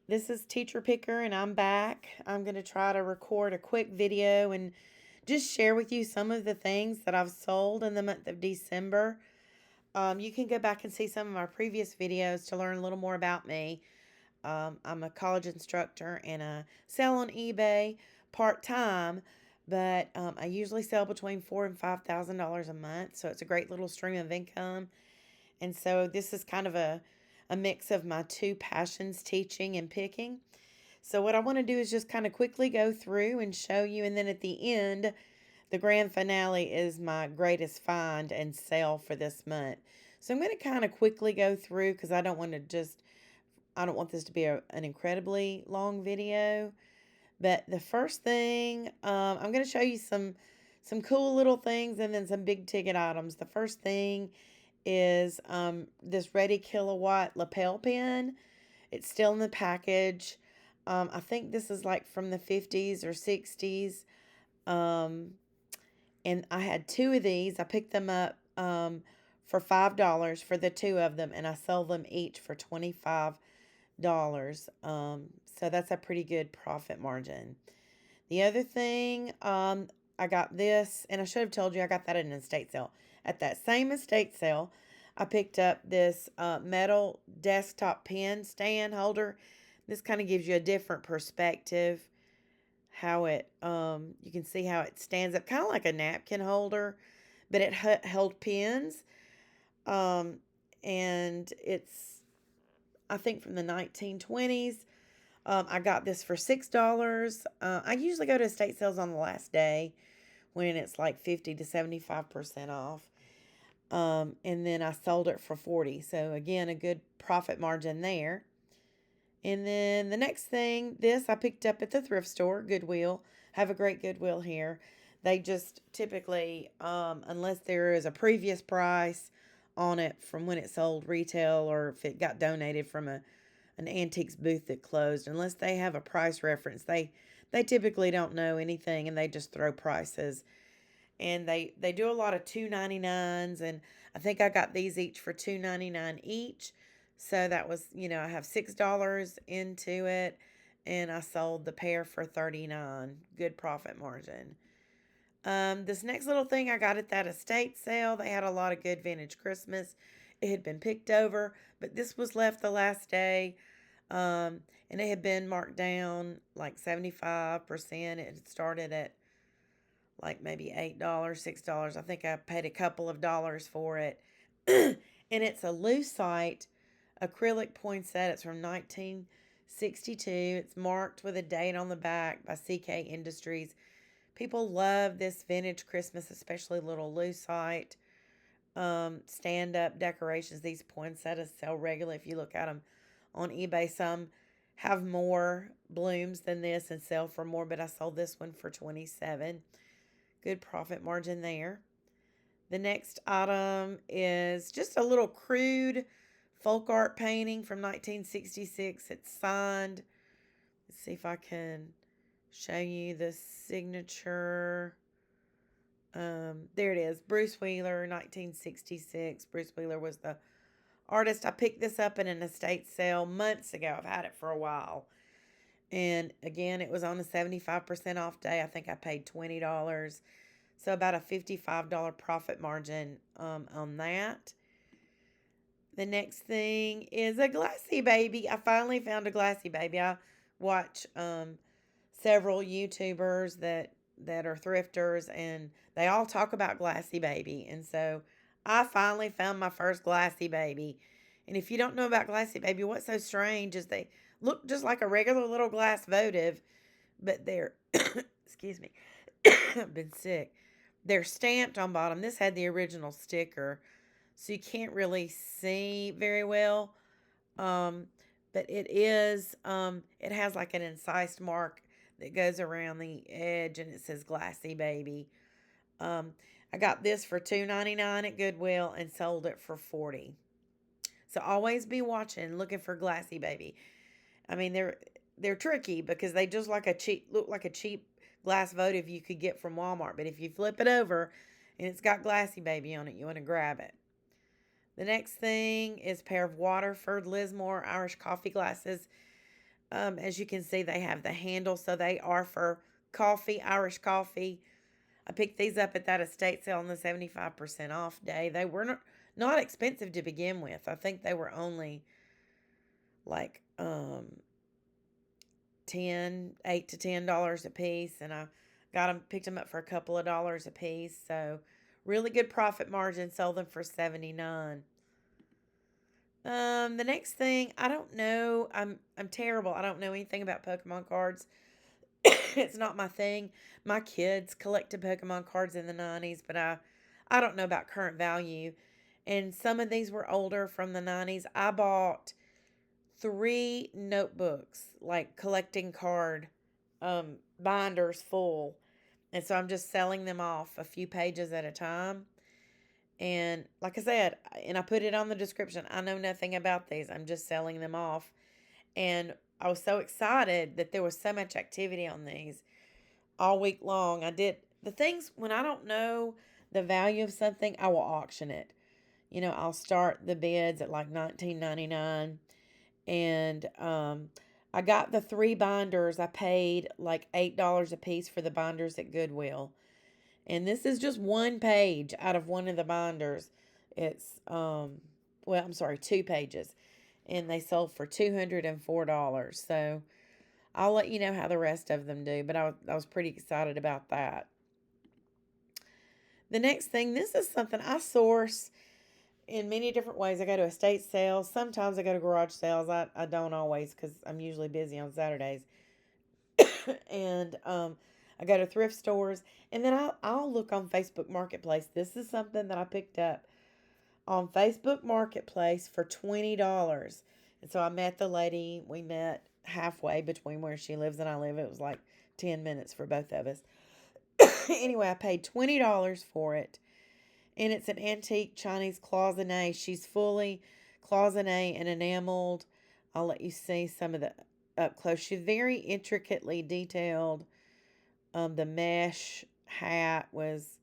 This is Teacher Picker, and I'm back. I'm going to try to record a quick video and just share with you some of the things that I've sold in the month of December. You can go back and see some of my previous videos to learn a little more about me. I'm a college instructor and I sell on eBay part time, but I usually sell between $4,000 and $5,000 a month, so it's a great little stream of income. And so this is kind of a mix of my two passions, teaching and picking. So what I want to do is just kind of quickly go through and show you, and then at the end, the grand finale is my greatest find and sale for this month. So I'm going to kind of quickly go through because I don't want this to be an incredibly long video. But the first thing, I'm going to show you some cool little things and then some big ticket items. The first thing is this Ready Kilowatt lapel pin. It's still in the package. I think this is like from the 50s or 60s. Um, and I had two of these. I picked them up for $5 for the two of them, and I sell them each for $25. So that's a pretty good profit margin. The other thing, I got this, and I should have told you I got that at an estate sale. At that same estate sale, I picked up this metal desktop pen stand holder. This kind of gives you a different perspective. How it, you can see how it stands up, kind of like a napkin holder, but it held pens. Um, and it's, I think, from the 1920s. I got this for $6. I usually go to estate sales on the last day when it's like 50 to 75% off. And then I sold it for 40. So again, a good profit margin there. And then the next thing, this I picked up at the thrift store, Goodwill. Have a great Goodwill here. They just typically, unless there is a previous price on it from when it sold retail or if it got donated from an antiques booth that closed, unless they have a price reference, they typically don't know anything and they just throw prices. And they do a lot of 2.99s, and I think I got these each for 2.99 each. So that was, I have $6 into it, and I sold the pair for 39. Good profit margin. This next little thing I got at that estate sale, they had a lot of good vintage Christmas. It had been picked over, but this was left the last day. And it had been marked down like 75%. It had started at like maybe $8, $6. I think I paid a couple of dollars for it. And it's a lucite acrylic poinsettia. It's from 1962. It's marked with a date on the back by CK Industries. People love this vintage Christmas, especially little lucite stand up decorations. These poinsettias sell regularly. If you look at them on eBay, some have more blooms than this and sell for more, but I sold this one for 27. Good profit margin there. The next item is just a little crude folk art painting from 1966. It's signed. Let's see if I can show you the signature. There it is. Bruce Wheeler, 1966. Bruce Wheeler was the artist. I picked this up in an estate sale months ago. I've had it for a while. And again, it was on a 75% off day. I think I paid $20. So about a $55 profit margin on that. The next thing is a Glassy Baby. I finally found a Glassy Baby. I watch several YouTubers that are thrifters, and they all talk about Glassy Baby. And so I finally found my first Glassy Baby. And if you don't know about Glassy Baby, what's so strange is they look just like a regular little glass votive, but they're, excuse me, I've been sick. They're stamped on bottom. This had the original sticker, so you can't really see very well. Um, but it has like an incised mark that goes around the edge, and it says Glassy Baby. Um, I got this for $2.99 at Goodwill and sold it for 40. So always be watching, looking for Glassy Baby. I mean, they're tricky because they just look like a cheap glass votive you could get from Walmart. But if you flip it over and it's got Glassy Baby on it, you want to grab it. The next thing is a pair of Waterford Lismore Irish coffee glasses. As you can see, they have the handle, so they are for coffee, Irish coffee. I picked these up at that estate sale on the 75% off day. They were not expensive to begin with. I think they were only like 8 to $10 a piece, and I picked them up for a couple of dollars a piece. So really good profit margin. Sold them for 79. The next thing, I don't know. I'm terrible. I don't know anything about Pokemon cards. It's not my thing. My kids collected Pokemon cards in the 90s, but I don't know about current value. And some of these were older from the 90s. I bought 3 notebooks, like collecting card binders full. And so I'm just selling them off a few pages at a time. And like I said, and I put it on the description, I know nothing about these. I'm just selling them off. And I was so excited that there was so much activity on these all week long. I did the things when I don't know the value of something, I will auction it. I'll start the bids at like $19.99, and I got the 3 binders. I paid like $8 a piece for the binders at Goodwill, and this is just one page out of one of the binders. It's well, I'm sorry, 2 pages, and they sold for $204. So I'll let you know how the rest of them do, but I was pretty excited about that. The next thing, this is something I source in many different ways. I go to estate sales. Sometimes I go to garage sales. I don't always because I'm usually busy on Saturdays. And I go to thrift stores. And then I'll look on Facebook Marketplace. This is something that I picked up on Facebook Marketplace for $20. And so I met the lady. We met halfway between where she lives and I live. It was like 10 minutes for both of us. Anyway, I paid $20 for it. And it's an antique Chinese cloisonne. She's fully cloisonne and enameled. I'll let you see some of the up close. She's very intricately detailed. The mesh hat was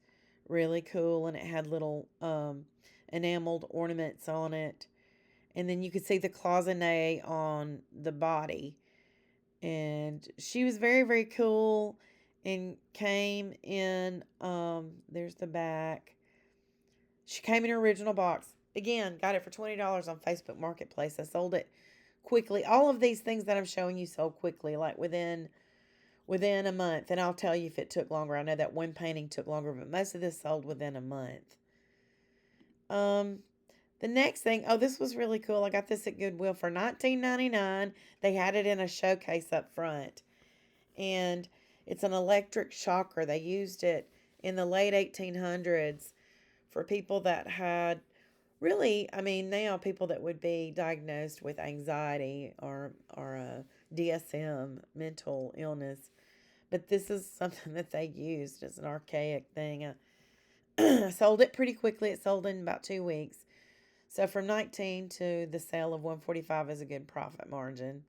really cool, and it had little enameled ornaments on it. And then you could see the cloisonne on the body. And she was very, very cool and came in, there's the back. She came in her original box. Again, got it for $20 on Facebook Marketplace. I sold it quickly. All of these things that I'm showing you sold quickly, like within a month. And I'll tell you if it took longer. I know that one painting took longer, but most of this sold within a month. The next thing, oh, this was really cool. I got this at Goodwill for $19.99. They had it in a showcase up front. And it's an electric shocker. They used it in the late 1800s for people that had really, I mean, now people that would be diagnosed with anxiety or DSM, mental illness. But this is something that they used as an archaic thing. I sold it pretty quickly. It sold in about 2 weeks. So from 19 to the sale of 145 is a good profit margin.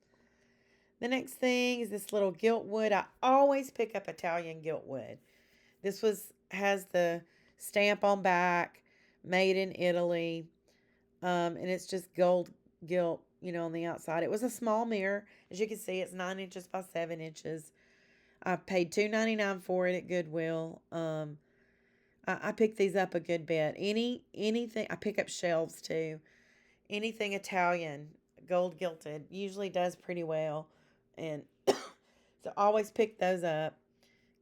The next thing is this little gilt wood. I always pick up Italian gilt wood. This has the stamp on back, made in Italy, and it's just gold gilt, on the outside. It was a small mirror, as you can see. It's 9 inches by 7 inches. I paid $2.99 for it at Goodwill. I picked these up a good bit. Anything I pick up shelves too. Anything Italian, gold gilded, usually does pretty well, and so always pick those up.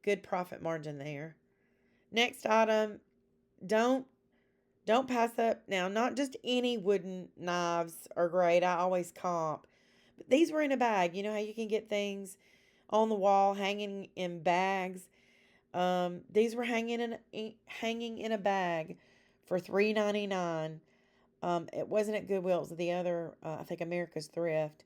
Good profit margin there. Next item, don't don't pass up. Now, not just any wooden knives are great. I always comp. But these were in a bag. You know how you can get things on the wall hanging in bags? These were hanging in a bag for $3.99. It wasn't at Goodwill. It was the other, I think America's Thrift.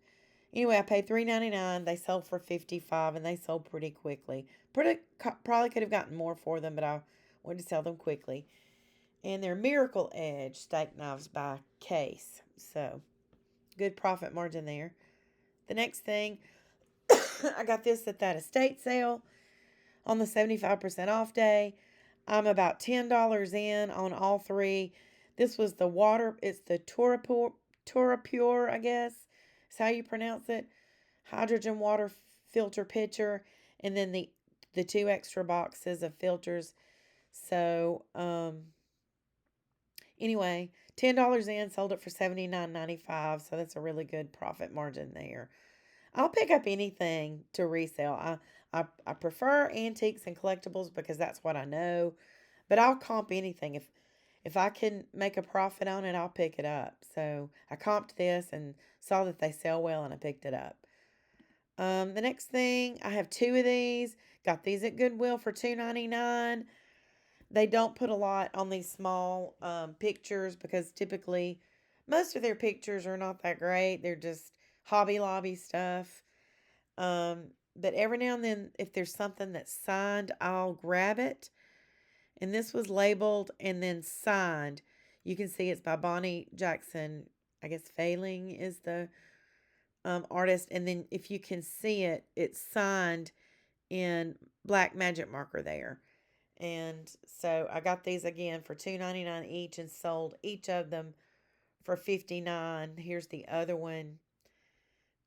Anyway, I paid $3.99. They sold for $55, and they sold pretty quickly. Probably could have gotten more for them, but I wanted to sell them quickly. And they're Miracle Edge steak knives by Case. So, good profit margin there. The next thing, I got this at that estate sale on the 75% off day. I'm about $10 in on all three. This was the water, it's the Torapure, I guess. Is how you pronounce it. hydrogen water filter pitcher, and then the two extra boxes of filters. So anyway, $10 in, sold it for $79.95. So that's a really good profit margin there. I'll pick up anything to resell. I prefer antiques and collectibles because that's what I know. But I'll comp anything. If I can make a profit on it, I'll pick it up. So I comped this and saw that they sell well and I picked it up. The next thing, I have two of these. Got these at Goodwill for $2.99. They don't put a lot on these small pictures because typically most of their pictures are not that great. They're just Hobby Lobby stuff. But every now and then, if there's something that's signed, I'll grab it. And this was labeled and then signed. You can see it's by Bonnie Jackson. I guess Failing is the artist. And then if you can see it, it's signed in black magic marker there. And so I got these again for $2.99 each and sold each of them for $59. Here's the other one.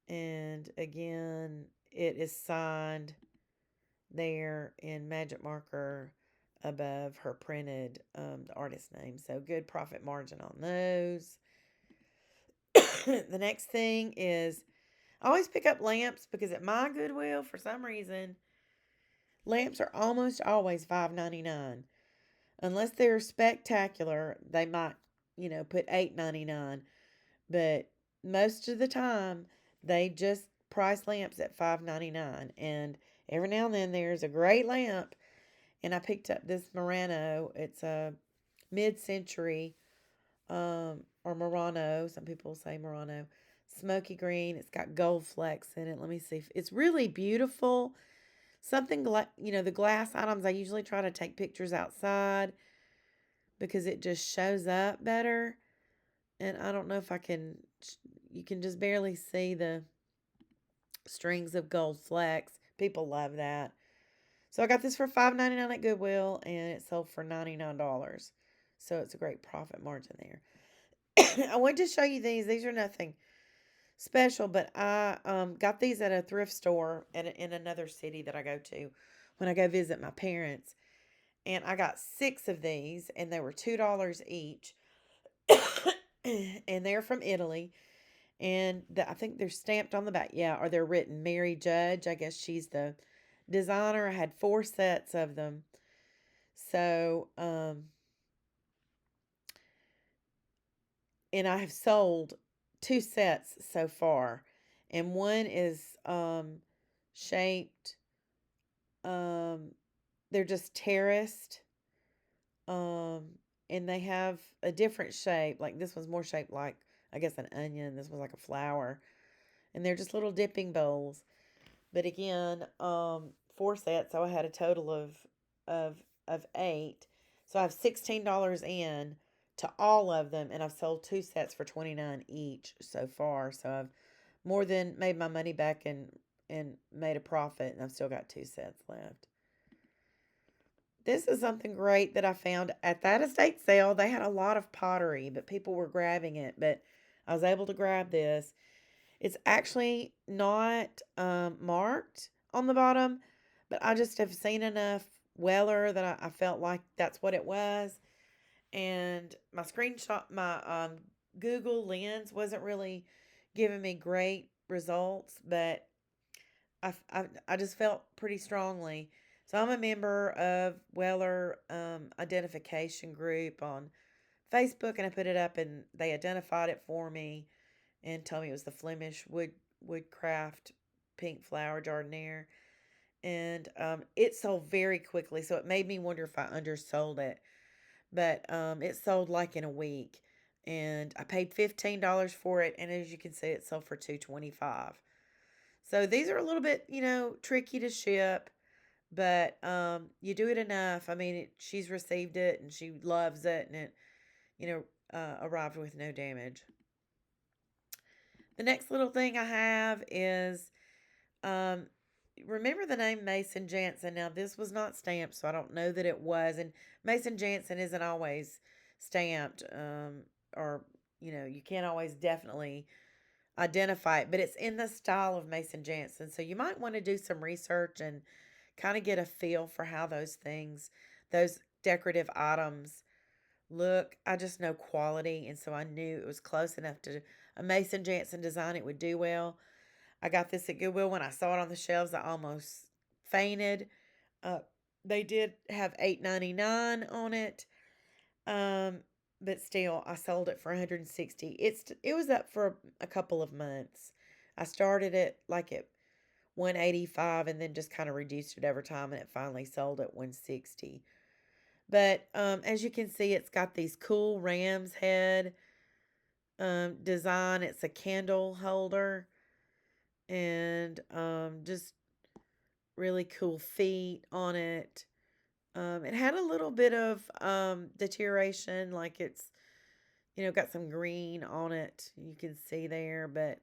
And again, it is signed there in magic marker above her printed the artist name. So good profit margin on those. The next thing is I always pick up lamps because at my Goodwill, for some reason, lamps are almost always $5.99. Unless they're spectacular, they might, put $8.99. But most of the time, they just price lamps at $5.99. And every now and then, there's a great lamp. And I picked up this Murano. It's a mid-century, or Murano. Some people say Murano. Smoky green. It's got gold flecks in it. Let me see. It's really beautiful. Something like, the glass items, I usually try to take pictures outside because it just shows up better. And I don't know if you can just barely see the strings of gold flecks. People love that. So I got this for $5.99 at Goodwill and it sold for $99. So it's a great profit margin there. I wanted to show you these. These are nothing special, but I got these at a thrift store in another city that I go to when I go visit my parents. And I got 6 of these, and they were $2 each. And they're from Italy. And I think they're stamped on the back. Yeah, or they're written Mary Judge. I guess she's the designer. I had 4 sets of them. So, and I have sold 2 sets so far. And one is shaped, they're just terraced. Um, and they have a different shape. Like this one's more shaped like, I guess, an onion. This one's like a flower. And they're just little dipping bowls. But again, 4 sets, so I had a total of of 8. So I have $16 in to all of them, and I've sold 2 sets for 29 each so far. So I've more than made my money back and made a profit, and I've still got 2 sets left. This is something great that I found at that estate sale. They had a lot of pottery, but people were grabbing it. But I was able to grab this. It's actually not marked on the bottom, but I just have seen enough Weller that I felt like that's what it was. And my Google Lens wasn't really giving me great results, but I just felt pretty strongly. So I'm a member of Weller Identification Group on Facebook, and I put it up, and they identified it for me and told me it was the Flemish woodcraft pink flower jardiniere. And it sold very quickly, so it made me wonder if I undersold it. But it sold like in a week, and I paid $15 for it, and as you can see, it sold for $2.25. So these are a little bit, tricky to ship, but you do it enough. I mean, she's received it and she loves it, and it, arrived with no damage. The next little thing I have is, um, remember the name Mason Jansen. Now, this was not stamped, so I don't know that it was. And Mason Jansen isn't always stamped, or, you can't always definitely identify it, but it's in the style of Mason Jansen. So you might want to do some research and kind of get a feel for how those things, those decorative items look. I just know quality, and so I knew it was close enough to a Mason Jansen design. It would do well. I got this at Goodwill. When I saw it on the shelves, I almost fainted. Uh, they did have $8.99 on it, um, but still, I sold it for 160. It was up for a couple of months. I started it like at 185 and then just kind of reduced it over time, and it finally sold at 160. But as you can see, it's got these cool ram's head design. It's a candle holder and just really cool feet on it. It had a little bit of deterioration, like it's got some green on it. You can see there, but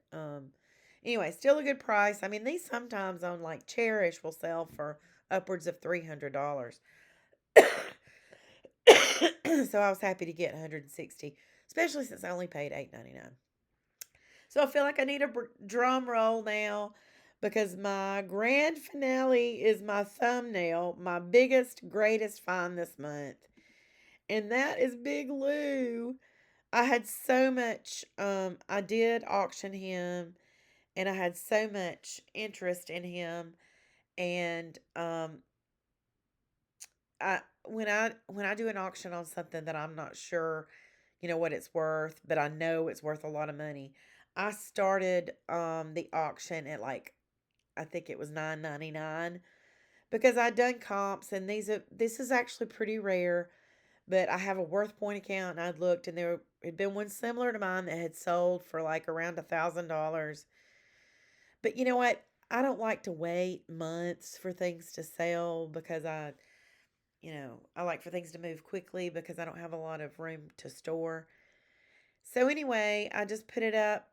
anyway, still a good price. I mean, these sometimes on like Cherish will sell for upwards of $300. So I was happy to get 160, especially since I only paid $8.99. So I feel like I need a drum roll now because my grand finale is my thumbnail, my biggest, greatest find this month. And that is Big Lou. I had so much, I did auction him and I had so much interest in him. And when I do an auction on something that I'm not sure, what it's worth, but I know it's worth a lot of money. I started the auction at like I think it was $9.99 because I'd done comps and this is actually pretty rare, but I have a Worth Point account and I'd looked and there had been one similar to mine that had sold for like around $1,000. But you know what? I don't like to wait months for things to sell because I like for things to move quickly because I don't have a lot of room to store. So anyway, I just put it up,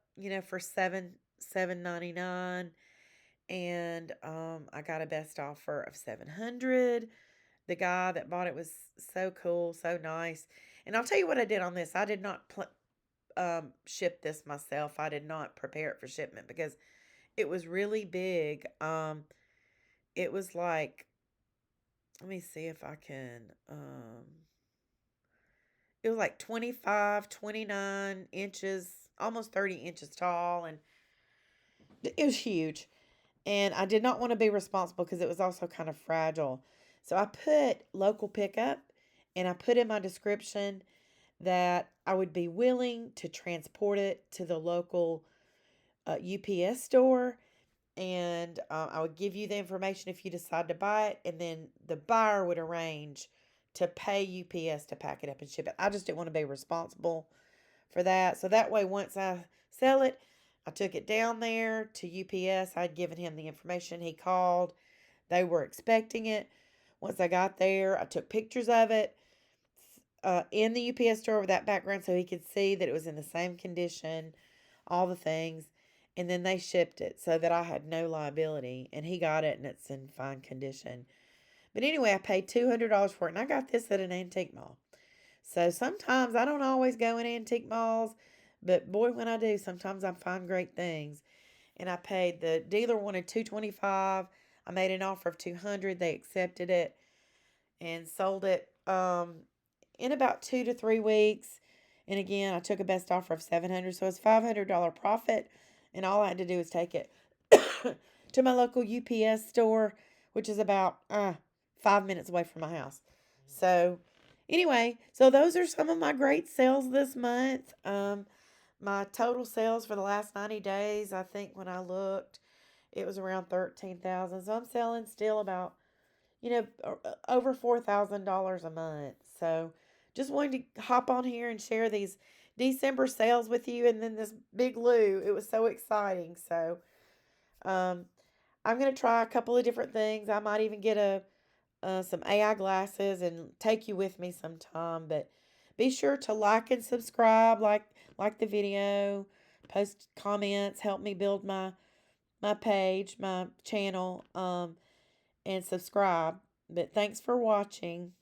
for $7.99, and I got a best offer of 700. The guy that bought it was so cool, so nice. And I'll tell you what I did on this. I did not ship this myself. I did not prepare it for shipment because it was really big. It was like, let me see if I can. It was like 25, 29 inches, almost 30 inches tall, and it was huge. And I did not want to be responsible because it was also kind of fragile. So I put local pickup and I put in my description that I would be willing to transport it to the local UPS store, and I would give you the information if you decide to buy it, and then the buyer would arrange to pay UPS to pack it up and ship it. I just didn't want to be responsible for that. So that way, once I sell it, I took it down there to UPS. I'd given him the information. He called. They were expecting it. Once I got there, I took pictures of it in the UPS store with that background so he could see that it was in the same condition, all the things. And then they shipped it so that I had no liability. And he got it and it's in fine condition. But anyway, I paid $200 for it. And I got this at an antique mall. So sometimes I don't always go in antique malls. But boy, when I do, sometimes I find great things. And I paid, the dealer wanted $225. I made an offer of $200. They accepted it and sold it in about 2 to 3 weeks. And again, I took a best offer of $700, so it's $500 profit. And all I had to do was take it to my local UPS store, which is about 5 minutes away from my house. So anyway, so those are some of my great sales this month. My total sales for the last 90 days, I think when I looked, it was around 13,000. So I'm selling still about over $4,000 a month. So just wanted to hop on here and share these December sales with you. And then this Big Lou, it was so exciting. So um, I'm going to try a couple of different things. I might even get some AI glasses and take you with me sometime. But be sure to like and subscribe, like the video, post comments, help me build my page, my channel, and subscribe. But thanks for watching.